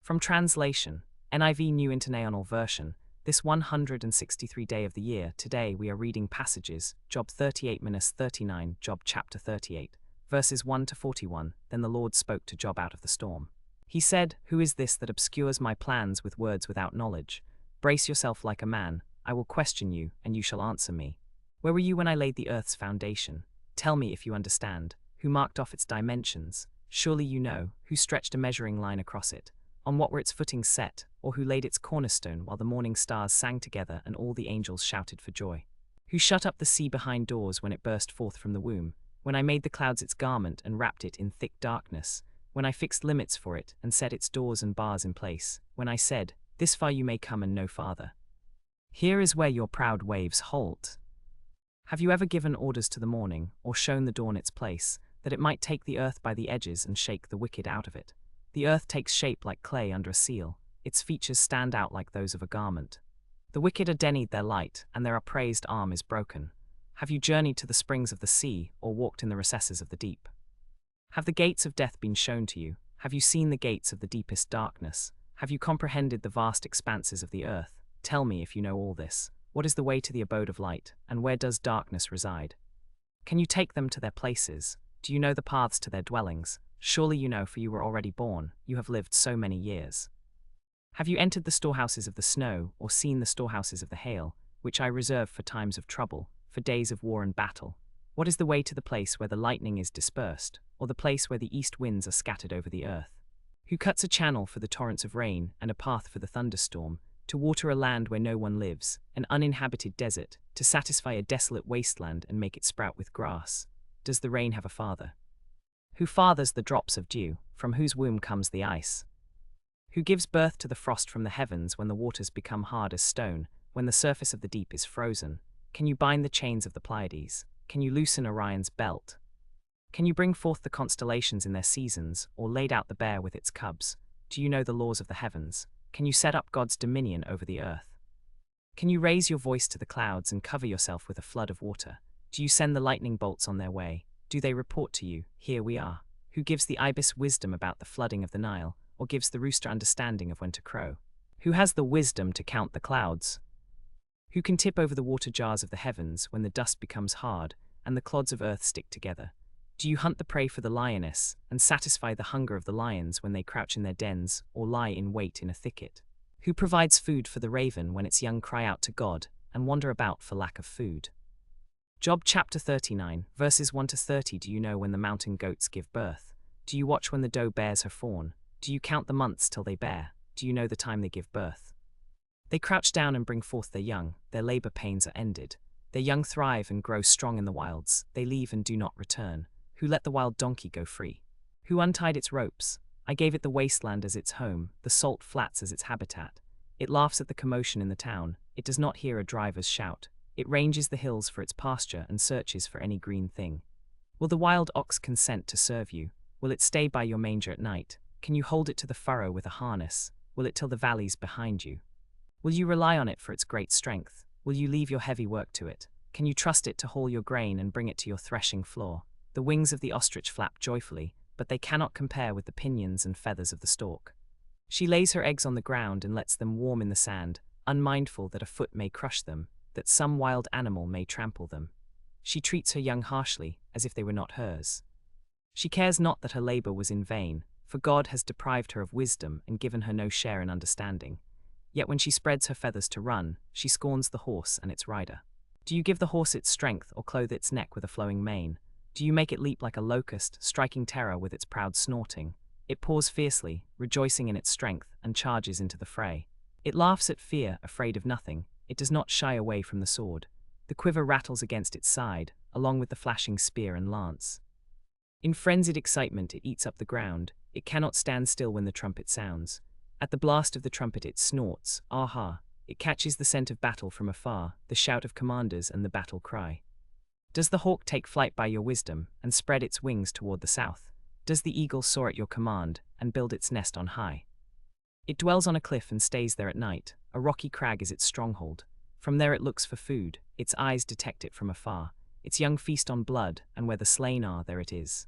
From translation, NIV New International Version, this 163 day of the year, today we are reading passages, Job 38-39, Job chapter 38, verses 1 to 41. Then the Lord spoke to Job out of the storm. He said, "Who is this that obscures my plans with words without knowledge? Brace yourself like a man, I will question you, and you shall answer me. Where were you when I laid the earth's foundation? Tell me if you understand. Who marked off its dimensions? Surely you know. Who stretched a measuring line across it? On what were its footings set? Or who laid its cornerstone while the morning stars sang together and all the angels shouted for joy? Who shut up the sea behind doors when it burst forth from the womb? When I made the clouds its garment and wrapped it in thick darkness? When I fixed limits for it and set its doors and bars in place? When I said, this far you may come and no farther? Here is where your proud waves halt. Have you ever given orders to the morning, or shown the dawn its place, that it might take the earth by the edges and shake the wicked out of it? The earth takes shape like clay under a seal, its features stand out like those of a garment. The wicked are denied their light, and their upraised arm is broken. Have you journeyed to the springs of the sea, or walked in the recesses of the deep? Have the gates of death been shown to you? Have you seen the gates of the deepest darkness? Have you comprehended the vast expanses of the earth? Tell me if you know all this. What is the way to the abode of light, and where does darkness reside? Can you take them to their places? Do you know the paths to their dwellings? Surely you know, for you were already born, you have lived so many years. Have you entered the storehouses of the snow, or seen the storehouses of the hail, which I reserve for times of trouble, for days of war and battle? What is the way to the place where the lightning is dispersed, or the place where the east winds are scattered over the earth? Who cuts a channel for the torrents of rain, and a path for the thunderstorm, to water a land where no one lives, an uninhabited desert, to satisfy a desolate wasteland and make it sprout with grass? Does the rain have a father? Who fathers the drops of dew, from whose womb comes the ice? Who gives birth to the frost from the heavens when the waters become hard as stone, when the surface of the deep is frozen? Can you bind the chains of the Pleiades? Can you loosen Orion's belt? Can you bring forth the constellations in their seasons, or laid out the bear with its cubs? Do you know the laws of the heavens? Can you set up God's dominion over the earth? Can you raise your voice to the clouds and cover yourself with a flood of water? Do you send the lightning bolts on their way? Do they report to you, here we are? Who gives the ibis wisdom about the flooding of the Nile, or gives the rooster understanding of when to crow? Who has the wisdom to count the clouds? Who can tip over the water jars of the heavens when the dust becomes hard, and the clods of earth stick together? Do you hunt the prey for the lioness, and satisfy the hunger of the lions when they crouch in their dens, or lie in wait in a thicket? Who provides food for the raven when its young cry out to God, and wander about for lack of food? Job chapter 39, verses 1 to 30. Do you know when the mountain goats give birth? Do you watch when the doe bears her fawn? Do you count the months till they bear? Do you know the time they give birth? They crouch down and bring forth their young, their labor pains are ended. Their young thrive and grow strong in the wilds, they leave and do not return. Who let the wild donkey go free? Who untied its ropes? I gave it the wasteland as its home, the salt flats as its habitat. It laughs at the commotion in the town, it does not hear a driver's shout. It ranges the hills for its pasture and searches for any green thing. Will the wild ox consent to serve you? Will it stay by your manger at night? Can you hold it to the furrow with a harness? Will it till the valleys behind you? Will you rely on it for its great strength? Will you leave your heavy work to it? Can you trust it to haul your grain and bring it to your threshing floor? The wings of the ostrich flap joyfully, but they cannot compare with the pinions and feathers of the stork. She lays her eggs on the ground and lets them warm in the sand, unmindful that a foot may crush them, that some wild animal may trample them. She treats her young harshly, as if they were not hers. She cares not that her labor was in vain, for God has deprived her of wisdom and given her no share in understanding. Yet when she spreads her feathers to run, she scorns the horse and its rider. Do you give the horse its strength, or clothe its neck with a flowing mane? Do you make it leap like a locust, striking terror with its proud snorting? It paws fiercely, rejoicing in its strength, and charges into the fray. It laughs at fear, afraid of nothing. It does not shy away from the sword. The quiver rattles against its side, along with the flashing spear and lance. In frenzied excitement it eats up the ground. It cannot stand still when the trumpet sounds. At the blast of the trumpet it snorts, aha! It catches the scent of battle from afar, the shout of commanders and the battle cry. Does the hawk take flight by your wisdom, and spread its wings toward the south? Does the eagle soar at your command, and build its nest on high? It dwells on a cliff and stays there at night. A rocky crag is its stronghold. From there it looks for food, its eyes detect it from afar. Its young feast on blood, and where the slain are, there it is.